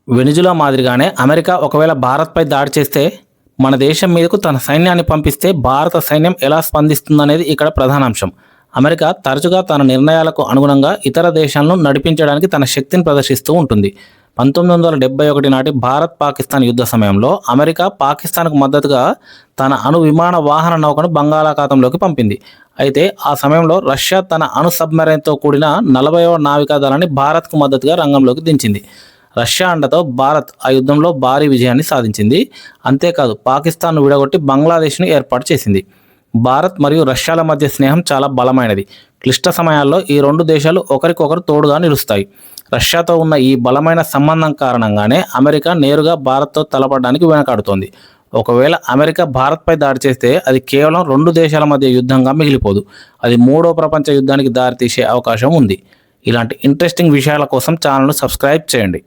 Venezuela మాదిరిగానే America ఒకవేళ భారత్పై దాడి చేస్తే మన దేశం మీదకు తన సైన్యాన్ని పంపిస్తే భారత సైన్యం ఎలా స్పందిస్తుందనేది ఇక్కడ ప్రధాన అంశం. అమెరికా తరచుగా తన నిర్ణయాలకు అనుగుణంగా ఇతర దేశాలను నడిపించడానికి తన శక్తిని ప్రదర్శిస్తూ ఉంటుంది. 1971 నాటి భారత్ పాకిస్తాన్ యుద్ధ సమయంలో అమెరికా పాకిస్తాన్కు మద్దతుగా తన అణు విమాన వాహన నౌకను బంగాళాఖాతంలోకి పంపింది. అయితే ఆ సమయంలో రష్యా తన అణు సబ్మెరైన్తో కూడిన 40వ నావికా దళాన్ని భారత్కు మద్దతుగా రంగంలోకి దించింది. రష్యా అండతో భారత్ ఆ యుద్ధంలో భారీ విజయాన్ని సాధించింది. అంతేకాదు పాకిస్తాన్ను విడగొట్టి బంగ్లాదేశ్ను ఏర్పాటు చేసింది. భారత్ మరియు రష్యాల మధ్య స్నేహం చాలా బలమైనది. క్లిష్ట సమయాల్లో ఈ రెండు దేశాలు ఒకరికొకరు తోడుగా నిలుస్తాయి. రష్యాతో ఉన్న ఈ బలమైన సంబంధం కారణంగానే అమెరికా నేరుగా భారత్తో తలపడడానికి వెనకాడుతోంది. ఒకవేళ అమెరికా భారత్పై దాడి చేస్తే అది కేవలం రెండు దేశాల మధ్య యుద్ధంగా మిగిలిపోదు, అది మూడో ప్రపంచ యుద్ధానికి దారితీసే అవకాశం ఉంది. ఇలాంటి ఇంట్రెస్టింగ్ విషయాల కోసం ఛానల్ను సబ్స్క్రైబ్ చేయండి.